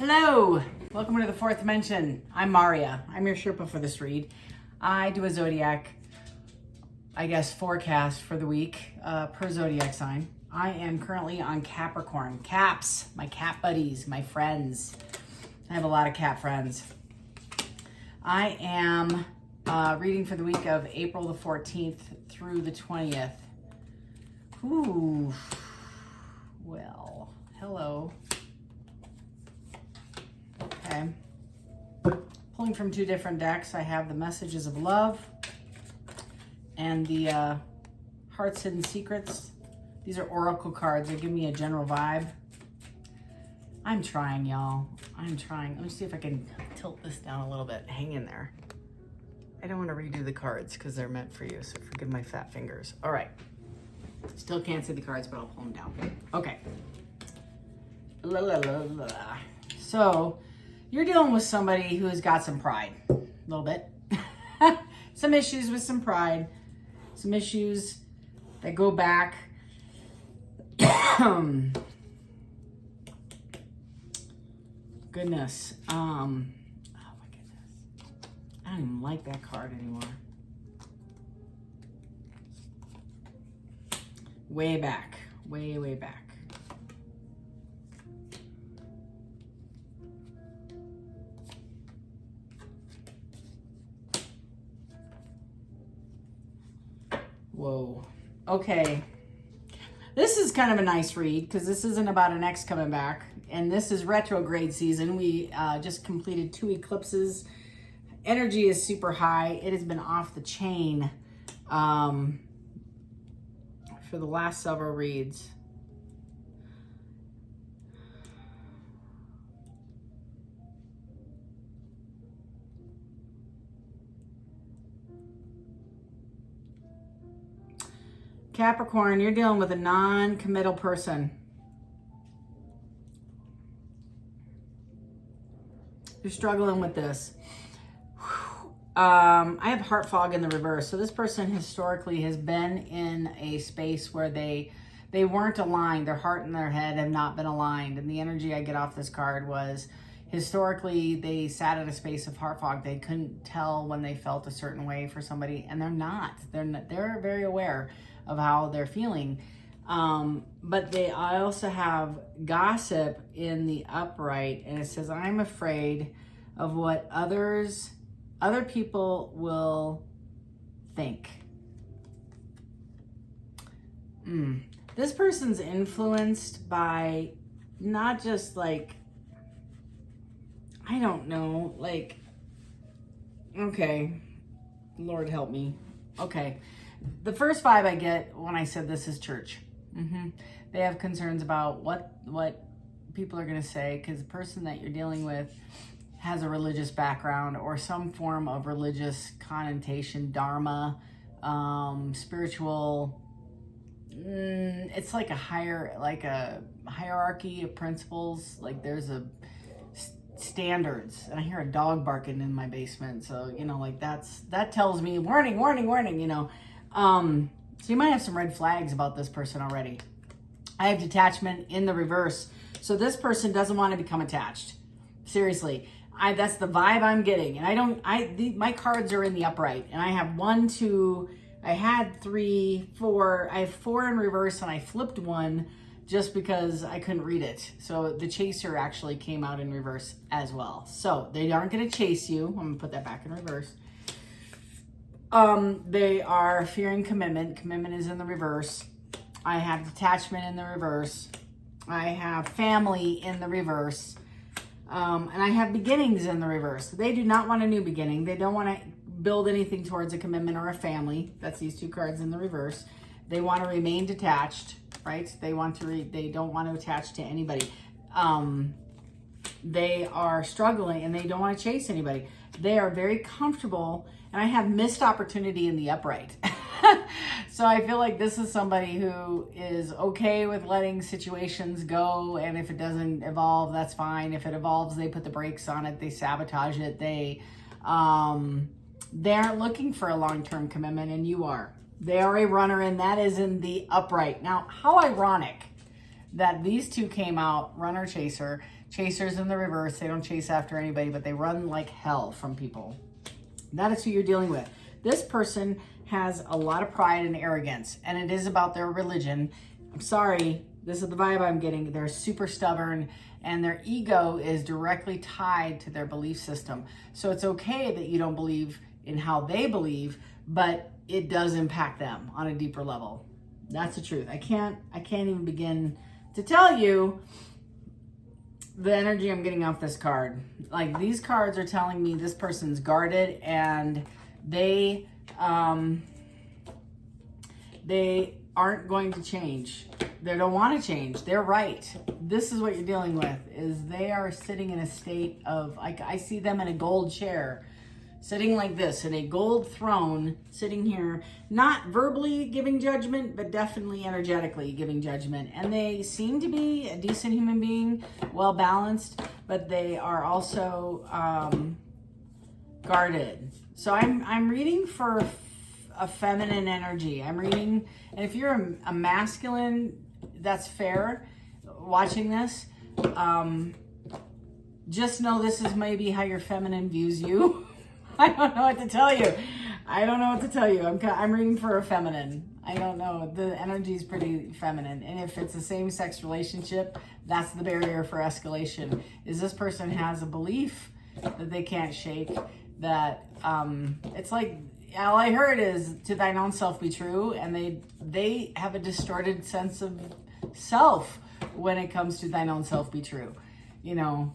Hello, welcome to the fourth dimension. I'm Maria. I'm your Sherpa for this read. I do a zodiac, forecast for the week per zodiac sign. I am currently on Capricorn. Caps, my cat buddies, my friends. I have a lot of cat friends. I am reading for the week of April the 14th through the 20th. Ooh, well, hello. Okay, pulling from two different decks. I have the Messages of Love and the Heart's Hidden Secrets. These are oracle cards. They give me a general vibe. I'm trying, y'all. I'm trying. Let me see if I can tilt this down a little bit. Hang in there. I don't want to redo the cards because they're meant for you, so forgive my fat fingers. All right. Still can't see the cards, but I'll pull them down. Okay. La, la, la, la. So, you're dealing with somebody who has got some pride, a little bit. Some issues with some pride, some issues that go back. Goodness. Oh my goodness. I don't even like that card anymore. Way back, way back. Whoa. Okay. This is kind of a nice read because this isn't about an ex coming back. And this is retrograde season. We just completed 2 eclipses. Energy is super high. It has been off the chain for the last several reads. Capricorn, you're dealing with a non-committal person. You're struggling with this. I have heart fog in the reverse. So this person historically has been in a space where they weren't aligned. Their heart and their head have not been aligned. And the energy I get off this card was historically they sat in a space of heart fog. They couldn't tell when they felt a certain way for somebody, and they're not. They're very aware of how they're feeling. But I also have gossip in the upright, and it says, I'm afraid of what other people will think. This person's influenced by not just like, I don't know, like, okay, Lord help me. Okay. The first vibe I get when I said this is church. They have concerns about what people are going to say because the person that you're dealing with has a religious background or some form of religious connotation, dharma, spiritual. It's like a hierarchy of principles. Like there's a standards, and I hear a dog barking in my basement. So like that tells me warning. So you might have some red flags about this person already. I have detachment in the reverse. So this person doesn't want to become attached. Seriously. That's the vibe I'm getting. And my cards are in the upright. And I have 1, 2, I had 3, 4. I have 4 in reverse, and I flipped 1 just because I couldn't read it. So the chaser actually came out in reverse as well. So they aren't going to chase you. I'm going to put that back in reverse. They are fearing commitment. Commitment is in the reverse. I have detachment in the reverse. I have family in the reverse. And I have beginnings in the reverse. They do not want a new beginning. They don't want to build anything towards a commitment or a family. That's these 2 cards in the reverse. They want to remain detached, right? They don't want to attach to anybody. They are struggling and they don't want to chase anybody. They are very comfortable, and I have missed opportunity in the upright. So I feel like this is somebody who is okay with letting situations go, and if it doesn't evolve, that's fine. If it evolves, they put the brakes on it, they sabotage it, they aren't looking for a long-term commitment, and you are. They are a runner, and that is in the upright. Now, how ironic that these two came out, runner, chaser. Chasers in the reverse. They don't chase after anybody, but they run like hell from people. That is who you're dealing with. This person has a lot of pride and arrogance, and it is about their religion. I'm sorry, this is the vibe I'm getting. They're super stubborn, and their ego is directly tied to their belief system. So it's okay that you don't believe in how they believe, but it does impact them on a deeper level. That's the truth. I can't even begin to tell you the energy I'm getting off this card. Like, these cards are telling me this person's guarded, and they aren't going to change. They don't want to change. They're right. This is what you're dealing with, is they are sitting in a state of, like, I see them in a gold chair, sitting like this, in a gold throne, sitting here, not verbally giving judgment, but definitely energetically giving judgment. And they seem to be a decent human being, well balanced, but they are also guarded. So I'm reading for a feminine energy. I'm reading, and if you're a masculine, that's fair, watching this, just know this is maybe how your feminine views you. I don't know what to tell you. I'm reading for a feminine. I don't know. The energy is pretty feminine. And if it's a same-sex relationship, that's the barrier for escalation. Is this person has a belief that they can't shake, that it's like, all I heard is to thine own self be true, and they have a distorted sense of self when it comes to thine own self be true. You know,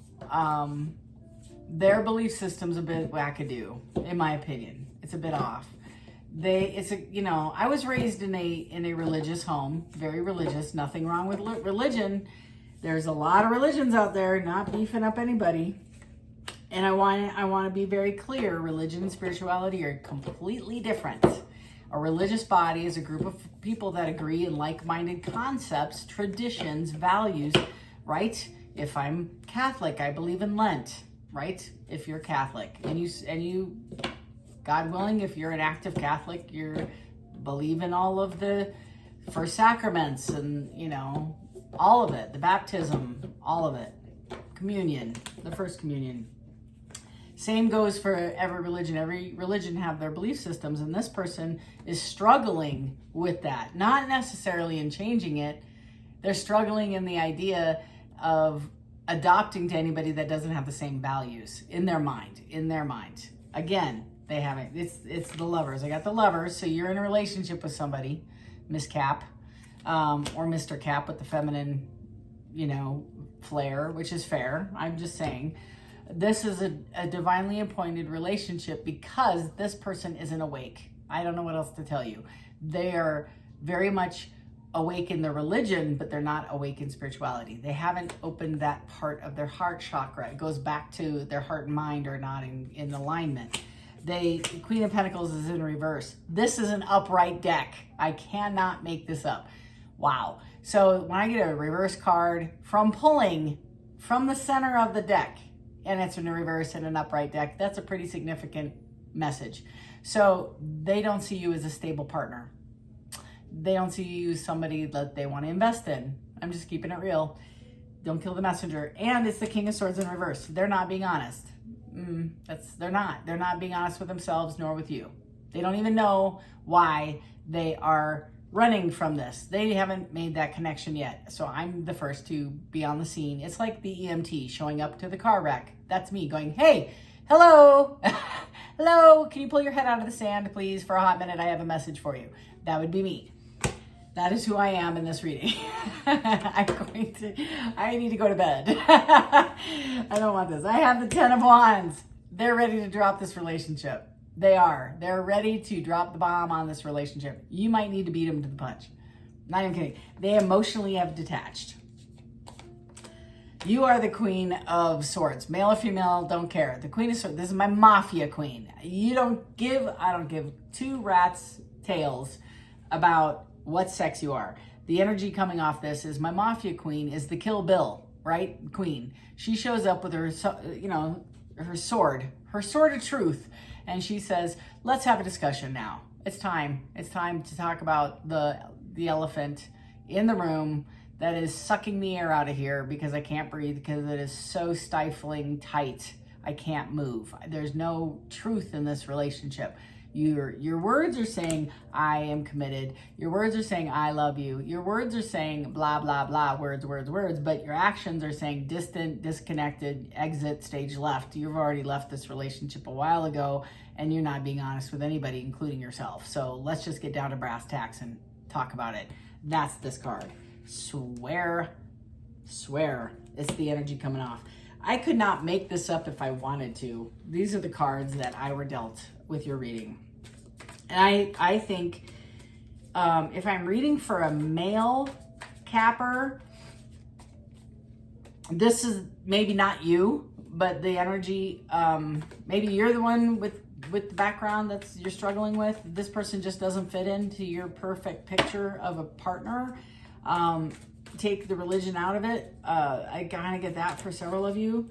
their belief system's a bit wackadoo, in my opinion. It's a bit off. I was raised in a religious home, very religious. Nothing wrong with religion. There's a lot of religions out there, not beefing up anybody. And I want to be very clear. Religion and spirituality are completely different. A religious body is a group of people that agree in like-minded concepts, traditions, values, right? If I'm Catholic, I believe in Lent, right? If you're Catholic, and you, God willing, if you're an active Catholic, you believe in all of the first sacraments and, all of it, the baptism, all of it, communion, the first communion. Same goes for every religion. Every religion have their belief systems, and this person is struggling with that. Not necessarily in changing it. They're struggling in the idea of adopting to anybody that doesn't have the same values in their mind. Again, they haven't. It's the Lovers. I got the Lovers. So you're in a relationship with somebody, Miss Cap, or Mr. Cap with the feminine, flair, which is fair. I'm just saying. This is a divinely appointed relationship because this person isn't awake. I don't know what else to tell you. They are very much awake in their religion, but they're not awake in spirituality. They haven't opened that part of their heart chakra. It goes back to their heart and mind are not in alignment. Queen of Pentacles is in reverse. This is an upright deck. I cannot make this up. Wow. So when I get a reverse card from pulling from the center of the deck, and it's in a reverse and an upright deck, that's a pretty significant message. So they don't see you as a stable partner. They don't see you as somebody that they want to invest in. I'm just keeping it real. Don't kill the messenger. And it's the King of Swords in reverse. They're not being honest. They're not. They're not being honest with themselves nor with you. They don't even know why they are running from this. They haven't made that connection yet. So I'm the first to be on the scene. It's like the EMT showing up to the car wreck. That's me going, hey, hello, hello, can you pull your head out of the sand, please, for a hot minute? I have a message for you. That would be me. That is who I am in this reading. I need to go to bed. I don't want this. I have the 10 of Wands. They're ready to drop this relationship. They're ready to drop the bomb on this relationship. You might need to beat them to the punch. Not even kidding. They emotionally have detached. You are the Queen of Swords. Male or female, don't care. The Queen of Swords. This is my mafia queen. I don't give two rats' tails about what sex you are. The energy coming off this is my mafia queen is the Kill Bill, right? Queen. She shows up with her, her sword of truth. And she says, let's have a discussion now. It's time. It's time to talk about the elephant in the room, that is sucking the air out of here because I can't breathe, because it is so stifling tight. I can't move. There's no truth in this relationship. Your words are saying, I am committed. Your words are saying, I love you. Your words are saying, blah, blah, blah, words, words, words. But your actions are saying distant, disconnected, exit, stage left. You've already left this relationship a while ago, and you're not being honest with anybody, including yourself. So let's just get down to brass tacks and talk about it. That's this card. Swear. It's the energy coming off. I could not make this up if I wanted to. These are the cards that I were dealt with your reading. And I think if I'm reading for a male capper, this is maybe not you, but the energy, maybe you're the one with the background that you're struggling with. This person just doesn't fit into your perfect picture of a partner. Take the religion out of it. I kind of get that for several of you.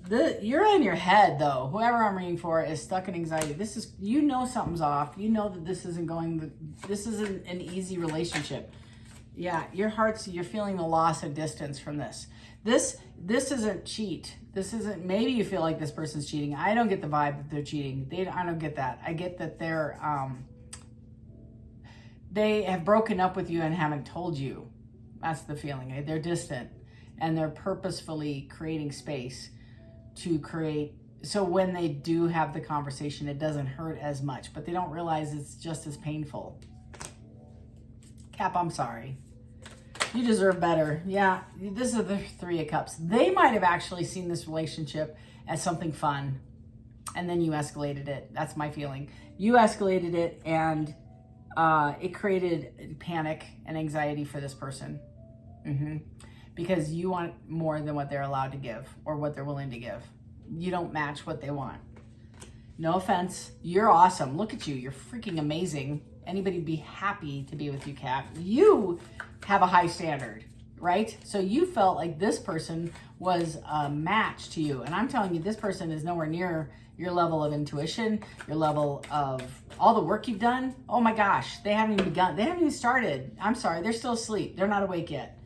You're in your head, though. Whoever I'm reading for is stuck in anxiety. This is, you know, something's off. You know that this isn't an easy relationship. Yeah, you're feeling the loss of distance from this. This isn't cheat. This isn't, maybe you feel like this person's cheating. I don't get the vibe that they're cheating. I don't get that. I get that they have broken up with you and haven't told you. That's the feeling. They're distant, and they're purposefully creating space to create, so when they do have the conversation, it doesn't hurt as much, but they don't realize it's just as painful. Cap, I'm sorry. You deserve better. Yeah, this is the Three of Cups. They might have actually seen this relationship as something fun, and then you escalated it. That's my feeling. You escalated it, and it created panic and anxiety for this person. Because you want more than what they're allowed to give or what they're willing to give. You don't match what they want. No offense. You're awesome. Look at you. You're freaking amazing. Anybody would be happy to be with you, Cap. You have a high standard, right? So you felt like this person was a match to you. And I'm telling you, this person is nowhere near your level of intuition, your level of all the work you've done. Oh my gosh, they haven't even begun. They haven't even started. I'm sorry. They're still asleep. They're not awake yet.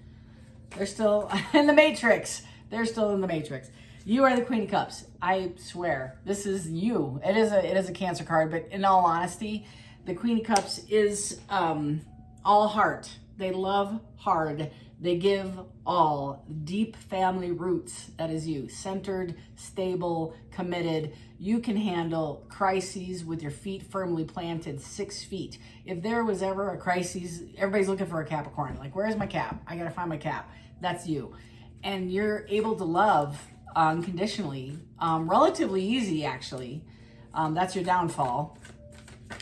They're still in the Matrix. They're still in the Matrix. You are the Queen of Cups. I swear, this is you. It is a Cancer card, but in all honesty, the Queen of Cups is all heart. They love hard. They give all. Deep family roots. That is you. Centered, stable, committed. You can handle crises with your feet firmly planted 6 feet. If there was ever a crisis, everybody's looking for a Capricorn. Like, where's my Cap? I gotta find my Cap. That's you. And you're able to love unconditionally. Relatively easy, actually. That's your downfall.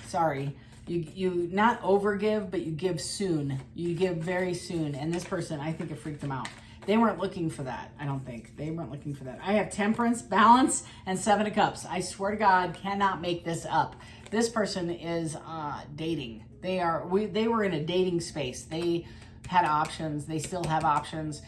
Sorry. You not overgive, but you give soon. You give very soon. And this person, I think it freaked them out. They weren't looking for that. I don't think. They weren't looking for that. I have Temperance, Balance, and Seven of Cups. I swear to God, cannot make this up. This person is dating. They were in a dating space. They had options. They still have options.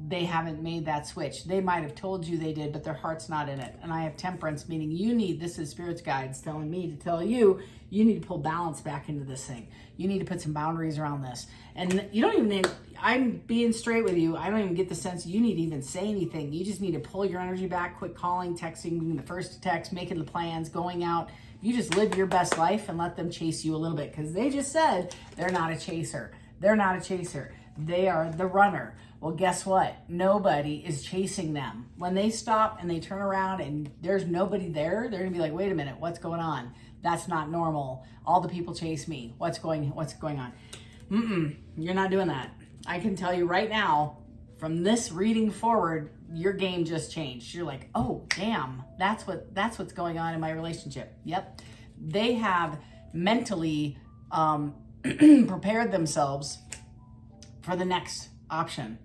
They haven't made that switch. They might have told you they did, but their heart's not in it. And I have Temperance, meaning this is Spirit's guides telling me to tell you, you need to pull balance back into this thing. You need to put some boundaries around this. And you don't even need, I'm being straight with you. I don't even get the sense you need to even say anything. You just need to pull your energy back, quit calling, texting, being the first to text, making the plans, going out. You just live your best life and let them chase you a little bit, because they just said they're not a chaser. They're not a chaser. They are the runner. Well, guess what? Nobody is chasing them. When they stop and they turn around and there's nobody there, they're gonna be like, wait a minute, what's going on? That's not normal. All the people chase me. What's going on? You're not doing that. I can tell you right now, from this reading forward, your game just changed. You're like, oh, damn, that's what's going on in my relationship. Yep. They have mentally prepared themselves for the next option.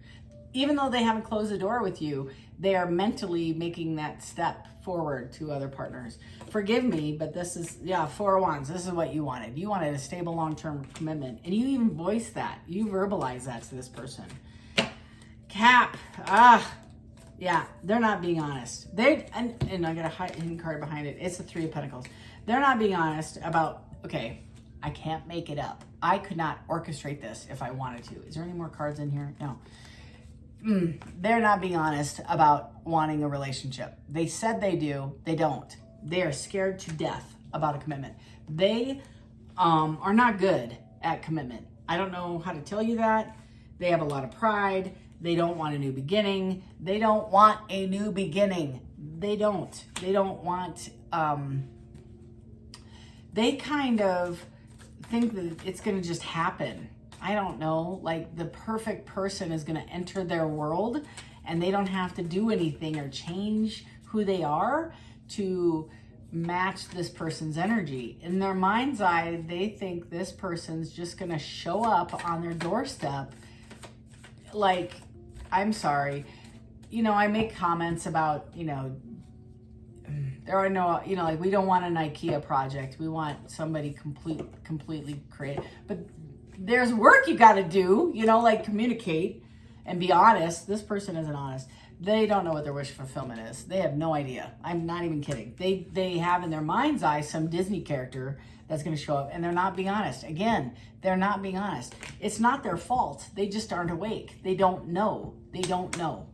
Even though they haven't closed the door with you, they are mentally making that step forward to other partners. Forgive me, but this is, Four of Wands. This is what you wanted. You wanted a stable long-term commitment. And you even voiced that. You verbalized that to this person. Cap. They're not being honest. And I got a hidden card behind it. It's the Three of Pentacles. They're not being honest about, okay, I can't make it up. I could not orchestrate this if I wanted to. Is there any more cards in here? No. They're not being honest about wanting a relationship. They said they do. They don't. They are scared to death about a commitment. They are not good at commitment. I don't know how to tell you that. They have a lot of pride. They don't want a new beginning. They don't want a new beginning. They don't. They don't want... they kind of think that it's going to just happen. I don't know, like the perfect person is going to enter their world and they don't have to do anything or change who they are to match this person's energy. In their mind's eye, they think this person's just going to show up on their doorstep. Like, I'm sorry, you know, I make comments about, you know, there are no, you know, like we don't want an IKEA project. We want somebody completely creative. But there's work you got to do, you know, like communicate and be honest. This person isn't honest. They don't know what their wish fulfillment is. They have no idea. I'm not even kidding. They have in their mind's eye some Disney character that's going to show up, and they're not being honest. Again, they're not being honest. It's not their fault. They just aren't awake. They don't know. They don't know.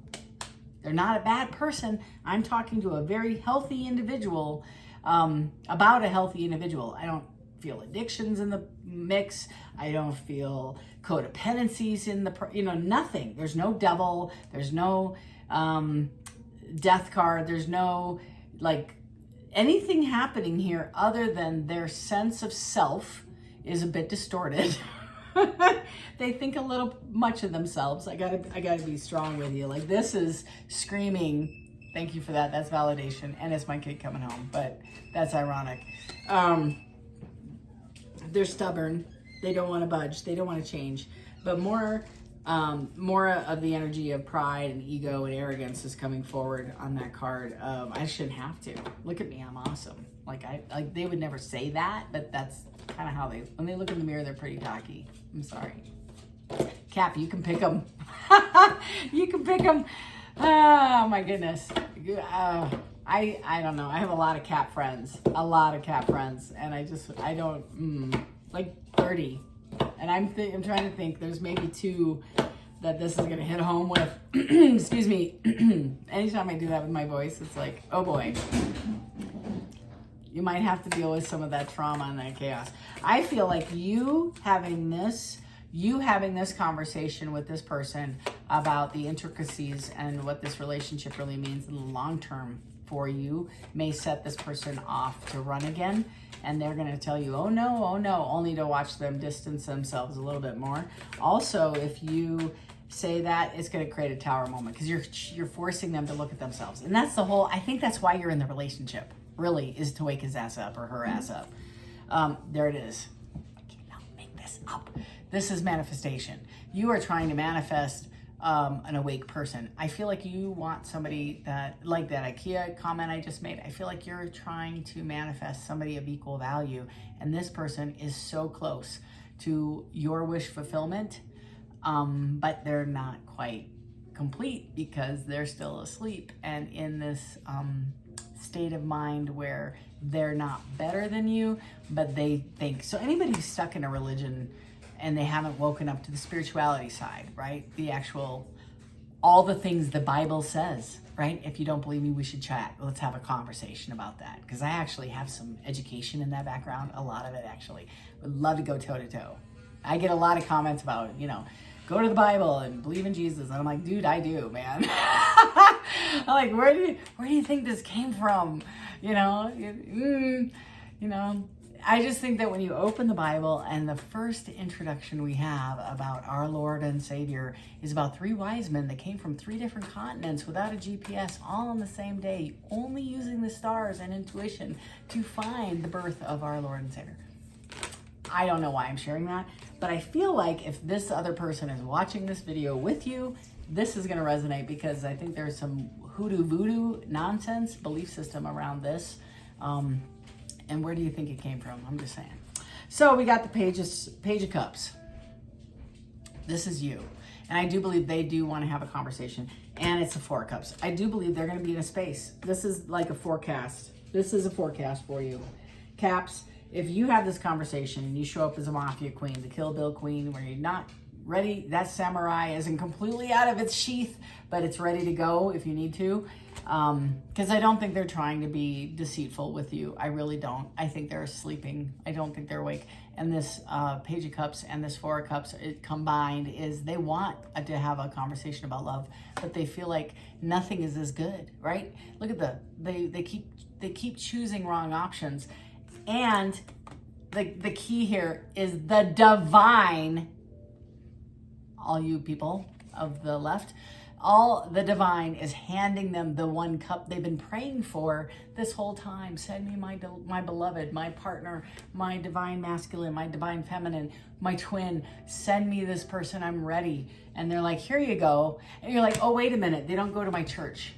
They're not a bad person. I'm talking to a very healthy individual about a healthy individual. I don't feel addictions in the mix. I don't feel codependencies in the, you know, nothing. There's no devil. There's no death card. There's no, like, anything happening here other than their sense of self is a bit distorted. They think a little much of themselves. I gotta be strong with you. Like, this is screaming, thank you for that. That's validation. And it's my kid coming home, but that's ironic. They're stubborn. They don't want to budge. They don't want to change. But more of the energy of pride and ego and arrogance is coming forward on that card. I shouldn't have to. Look at me, I'm awesome. Like they would never say that, but that's kind of how when they look in the mirror, they're pretty cocky. I'm sorry. Cap, you can pick them. You can pick them. Oh my goodness. I don't know. I have a lot of Cap friends. And I don't, like 30. And I'm trying to think, there's maybe 2 that this is going to hit home with. Excuse me. Anytime I do that with my voice, it's like, oh boy. You might have to deal with some of that trauma and that chaos. I feel like you having this conversation with this person about the intricacies and what this relationship really means in the long term for you may set this person off to run again. And they're going to tell you, oh no, only to watch them distance themselves a little bit more. Also, if you say that, it's going to create a tower moment because you're forcing them to look at themselves. And that's I think that's why you're in the relationship, really, is to wake his ass up or her ass up. There it is. I cannot make this up. This is manifestation. You are trying to manifest an awake person. I feel like you want somebody that, like that IKEA comment I just made, I feel like you're trying to manifest somebody of equal value, and this person is so close to your wish fulfillment, but they're not quite complete because they're still asleep and in this state of mind where they're not better than you, but they think so. Anybody who's stuck in a religion and they haven't woken up to the spirituality side, right? The actual, all the things the Bible says, right? If you don't believe me, we should chat. Let's have a conversation about that. Because I actually have some education in that background, a lot of it actually. Would love to go toe to toe. I get a lot of comments about, you know, go to the Bible and believe in Jesus. And I'm like, dude, I do, man. I'm like, where do you think this came from? You know, I just think that when you open the Bible and the first introduction we have about our Lord and Savior is about 3 wise men that came from 3 different continents without a GPS, all on the same day, only using the stars and intuition to find the birth of our Lord and Savior. I don't know why I'm sharing that, but I feel like if this other person is watching this video with you, this is going to resonate because I think there's some hoodoo voodoo nonsense belief system around this. And where do you think it came from? I'm just saying. So we got the Page of Cups. This is you. And I do believe they do want to have a conversation. And it's a 4 of Cups. I do believe they're going to be in a space. This is like a forecast. This is a forecast for you. Caps, if you have this conversation and you show up as a mafia queen, the Kill Bill queen, where you're not ready, that samurai isn't completely out of its sheath, but it's ready to go if you need to. Because I don't think they're trying to be deceitful with you. I really don't. I think they're sleeping. I don't think they're awake. And this Page of Cups and this Four of Cups combined is they want to have a conversation about love, but they feel like nothing is as good, right? Look at they keep choosing wrong options. And the key here is the divine, all you people of the left, all the divine is handing them the one cup they've been praying for this whole time. Send me my beloved, my partner, my divine masculine, my divine feminine, my twin. Send me this person, I'm ready. And they're like, here you go. And you're like, oh, wait a minute, they don't go to my church.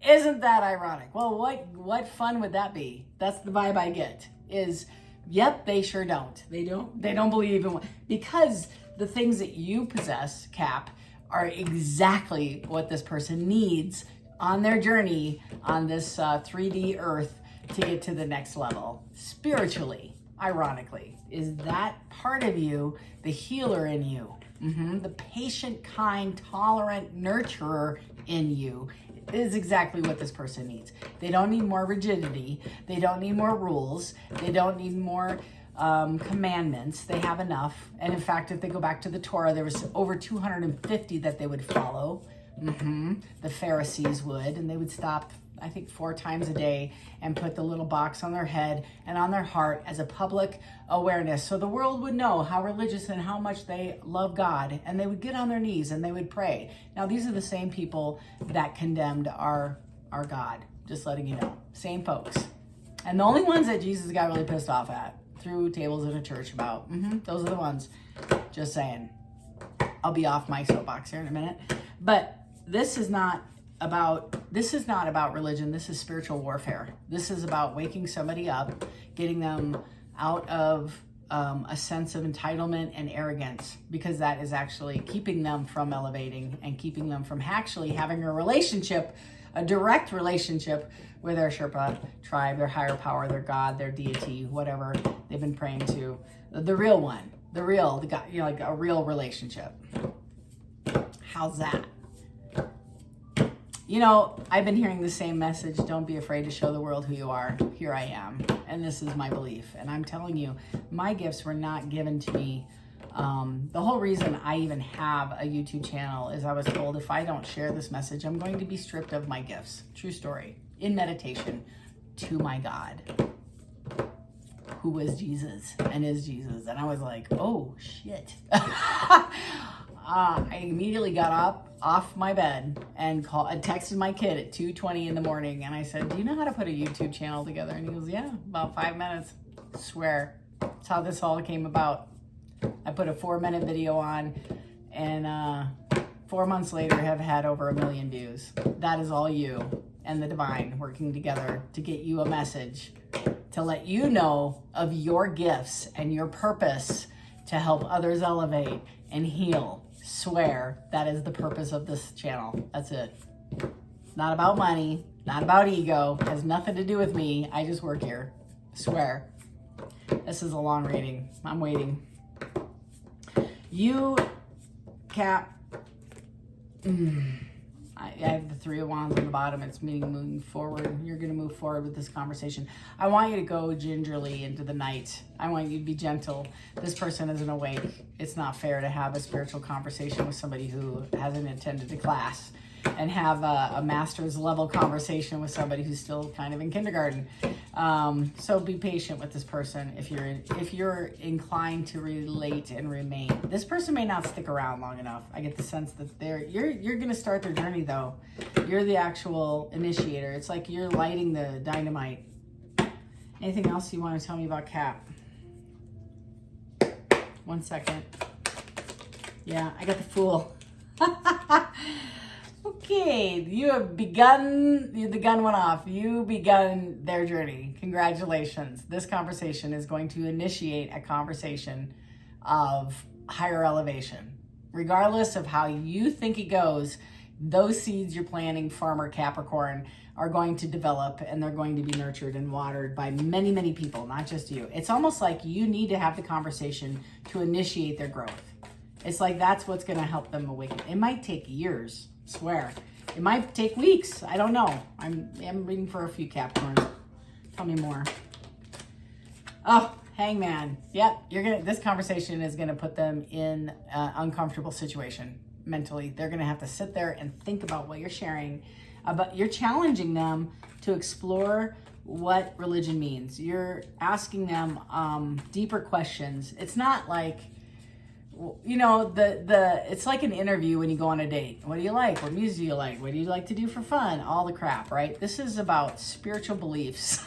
Isn't that ironic? Well, what fun would that be? That's the vibe I get is, yep, they sure don't. They don't believe in because the things that you possess, Cap, are exactly what this person needs on their journey on this 3D earth to get to the next level. Spiritually, ironically, is that part of you, the healer in you, the patient, kind, tolerant nurturer in you is exactly what this person needs. They don't need more rigidity. They don't need more rules. They don't need more commandments. They have enough. And in fact, if they go back to the Torah, there was over 250 that they would follow. The Pharisees would, and they would stop, I think, 4 times a day and put the little box on their head and on their heart as a public awareness. So the world would know how religious and how much they love God, and they would get on their knees and they would pray. Now, these are the same people that condemned our God, just letting you know. Same folks. And the only ones that Jesus got really pissed off at, threw tables in a church about, those are the ones. Just saying. I'll be off my soapbox here in a minute. But this is not about religion. This is spiritual warfare. This is about waking somebody up, getting them out of a sense of entitlement and arrogance, because that is actually keeping them from elevating and keeping them from actually having a relationship, a direct relationship with their Sherpa tribe, their higher power, their God, their deity, whatever they've been praying to, the real one, the God, like a real relationship. How's that? I've been hearing the same message. Don't be afraid to show the world who you are. Here I am. And this is my belief. And I'm telling you, my gifts were not given to me. The whole reason I even have a YouTube channel is I was told if I don't share this message, I'm going to be stripped of my gifts. True story. In meditation to my God, who was Jesus and is Jesus. And I was like, oh, shit. I immediately got up off my bed and texted my kid at 2:20 in the morning. And I said, do you know how to put a YouTube channel together? And he goes, yeah, about 5 minutes. Swear. That's how this all came about. I put a 4-minute video on and 4 months later have had over 1 million views. That is all you and the divine working together to get you a message, to let you know of your gifts and your purpose to help others elevate and heal. Swear, that is the purpose of this channel. That's it. Not about money, not about ego, has nothing to do with me. I just work here. Swear. This is a long reading. I'm waiting. You, Cap, I have the 3 of Wands on the bottom. It's meaning moving forward. You're going to move forward with this conversation. I want you to go gingerly into the night. I want you to be gentle. This person isn't awake. It's not fair to have a spiritual conversation with somebody who hasn't attended a class and have a master's level conversation with somebody who's still kind of in kindergarten. So be patient with this person if you're inclined to relate and remain. This person may not stick around long enough. I get the sense that you're going to start their journey though. You're the actual initiator. It's like you're lighting the dynamite. Anything else you want to tell me about Cap? 1 second. Yeah, I got the Fool. Okay, you have begun, the gun went off. You begun their journey. Congratulations. This conversation is going to initiate a conversation of higher elevation. Regardless of how you think it goes, those seeds you're planting, farmer Capricorn, are going to develop, and they're going to be nurtured and watered by many, many people, not just you. It's almost like you need to have the conversation to initiate their growth. It's like that's what's going to help them awaken. It might take years, swear. It might take weeks. I don't know. I'm reading for a few Capricorns. Tell me more. Oh, Hangman. Yep, this conversation is gonna put them in an uncomfortable situation mentally. They're gonna have to sit there and think about what you're sharing. You're challenging them to explore what religion means. You're asking them deeper questions. It's not like, you know, it's like an interview when you go on a date. What do you like? What music do you like? What do you like to do for fun? All the crap, right? This is about spiritual beliefs.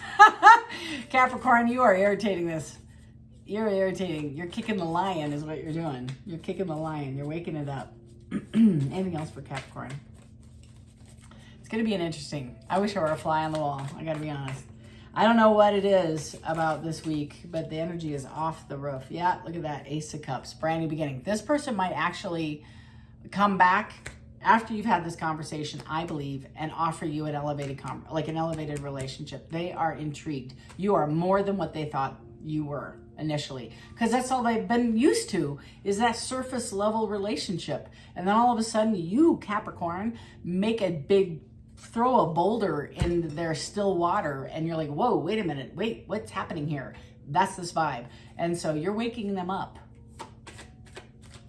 Capricorn, you are irritating this. You're irritating. You're kicking the lion is what you're doing. You're kicking the lion. You're waking it up. Anything else for Capricorn? It's going to be an interesting. I wish I were a fly on the wall. I got to be honest. I don't know what it is about this week, but the energy is off the roof. Yeah, look at that. Ace of Cups. Brand new beginning. This person might actually come back after you've had this conversation, I believe, and offer you an elevated relationship. They are intrigued. You are more than what they thought you were initially, because that's all they've been used to, is that surface level relationship. And then all of a sudden you, Capricorn, throw a boulder in their still water, and you're like, whoa, wait a minute, wait, what's happening here? That's this vibe. And so you're waking them up.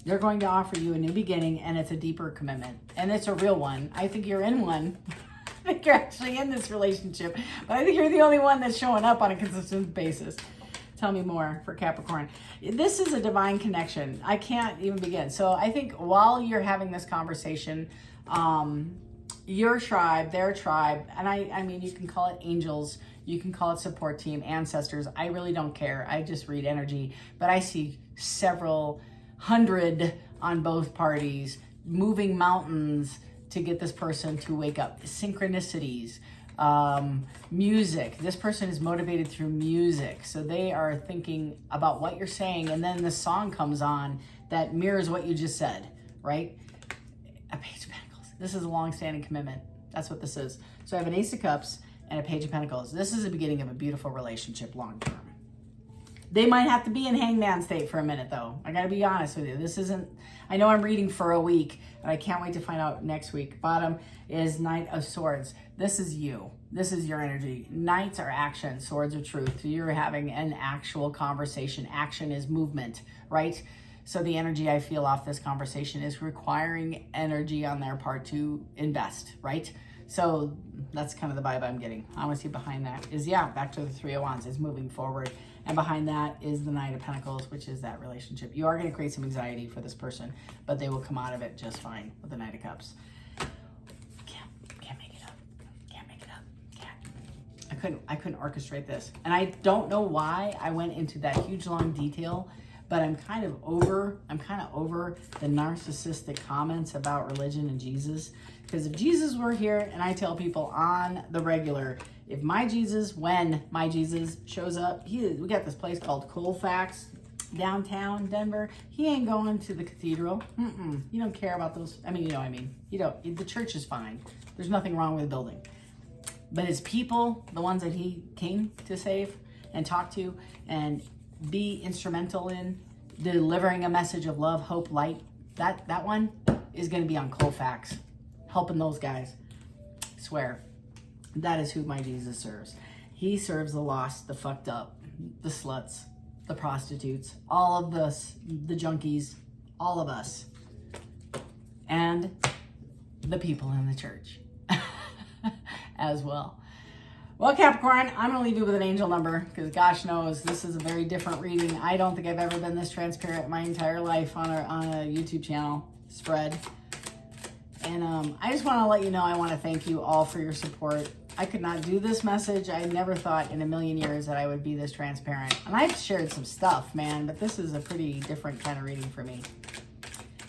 They're going to offer you a new beginning, and it's a deeper commitment, and it's a real one. I think you're in one. I think you're actually in this relationship, but I think you're the only one that's showing up on a consistent basis. Tell me more for Capricorn. This is a divine connection. I can't even begin. So I think while you're having this conversation, your tribe, their tribe, and I mean, you can call it angels, you can call it support team, ancestors. I really don't care. I just read energy, but I see several hundred on both parties moving mountains to get this person to wake up. Synchronicities, music. This person is motivated through music. So they are thinking about what you're saying, and then the song comes on that mirrors what you just said, right? A Page of Pentacles. This is a long-standing commitment. That's what this is. So I have an Ace of Cups and a Page of Pentacles. This is the beginning of a beautiful relationship long-term. They might have to be in hangman state for a minute, though. I got to be honest with you. This isn't, I know I'm reading for a week, and I can't wait to find out next week. Bottom is Knight of Swords. This is you. This is your energy. Knights are action. Swords are truth. You're having an actual conversation. Action is movement, right? So the energy I feel off this conversation is requiring energy on their part to invest, right? So that's kind of the vibe I'm getting. I want to see behind that is, yeah, back to the Three of Wands, is moving forward. And behind that is the Knight of Pentacles, which is that relationship. You are going to create some anxiety for this person, but they will come out of it just fine with the Knight of Cups. Can't make it up. Can't make it up. Can't. I couldn't orchestrate this. And I don't know why I went into that huge long detail, but I'm kind of over the narcissistic comments about religion and Jesus. Because if Jesus were here, and I tell people on the regular, if when my Jesus shows up, we got this place called Colfax, downtown Denver. He ain't going to the cathedral. You don't care about those. I mean, you know what I mean. You don't. The church is fine. There's nothing wrong with the building. But his people, the ones that he came to save and talk to and be instrumental in delivering a message of love, hope, light, that one is going to be on Colfax, helping those guys. I swear. That is who my Jesus serves. He serves the lost, the fucked up, the sluts, the prostitutes, all of us, the junkies, all of us, and the people in the church as well. Well, Capricorn, I'm going to leave you with an angel number because gosh knows this is a very different reading. I don't think I've ever been this transparent my entire life on a YouTube channel spread. And I just want to let you know, I want to thank you all for your support. I could not do this message. I never thought in a million years that I would be this transparent. And I've shared some stuff, man, but this is a pretty different kind of reading for me.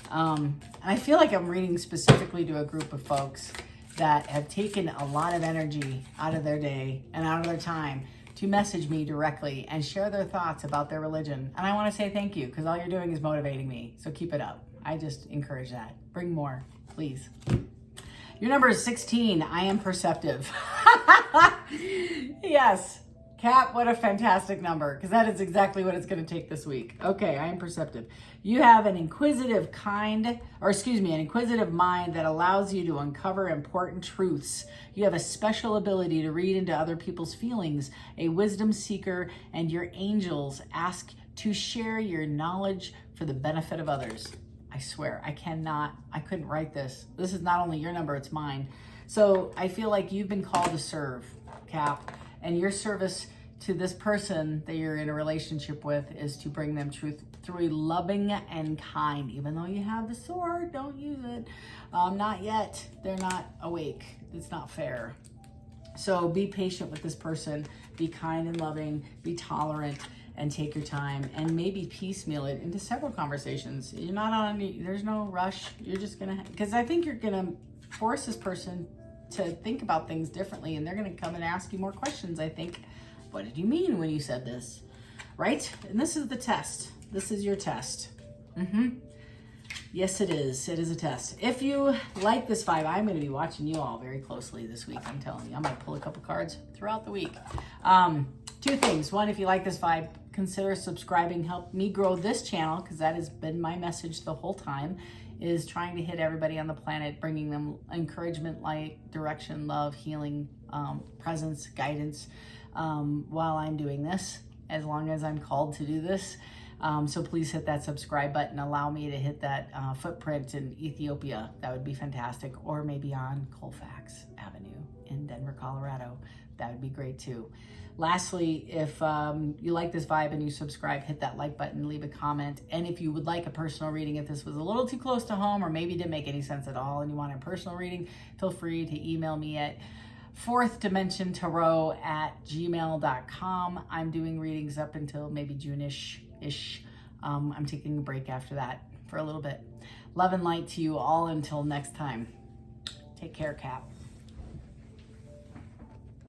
And I feel like I'm reading specifically to a group of folks that have taken a lot of energy out of their day and out of their time to message me directly and share their thoughts about their religion. And I want to say thank you because all you're doing is motivating me. So keep it up. I just encourage that. Bring more, please. Your number is 16. I am perceptive. Yes. Cap, what a fantastic number, because that is exactly what it's going to take this week. Okay, I am perceptive. You have an inquisitive an inquisitive mind that allows you to uncover important truths. You have a special ability to read into other people's feelings, a wisdom seeker, and your angels ask to share your knowledge for the benefit of others. I swear, I couldn't write this. This is not only your number, it's mine. So I feel like you've been called to serve, Cap. And your service to this person that you're in a relationship with is to bring them truth through loving and kind. Even though you have the sword, don't use it. Not yet. They're not awake. It's not fair. So be patient with this person. Be kind and loving. Be tolerant. And take your time. And maybe piecemeal it into several conversations. You're not on any, there's no rush. You're just going to, because I think you're going to force this person to think about things differently, and they're going to come and ask you more questions. I think, what did you mean when you said this? Right? And this is the test. This is your test. Yes, it is. It is a test. If you like this vibe, I'm going to be watching you all very closely this week. I'm telling you, I might pull a couple cards throughout the week. Two things. One, if you like this vibe, consider subscribing. Help me grow this channel, because that has been my message the whole time, is trying to hit everybody on the planet, bringing them encouragement, light, direction, love, healing, presence, guidance, while I'm doing this, as long as I'm called to do this. So please hit that subscribe button. Allow me to hit that footprint in Ethiopia. That would be fantastic. Or maybe on Colfax Avenue in Denver, Colorado. That would be great too. Lastly, if you like this vibe and you subscribe, hit that like button, leave a comment. And if you would like a personal reading, if this was a little too close to home or maybe didn't make any sense at all and you want a personal reading, feel free to email me at fourthdimensiontarot@gmail.com. I'm doing readings up until maybe June-ish. I'm taking a break after that for a little bit. Love and light to you all until next time. Take care, Cap.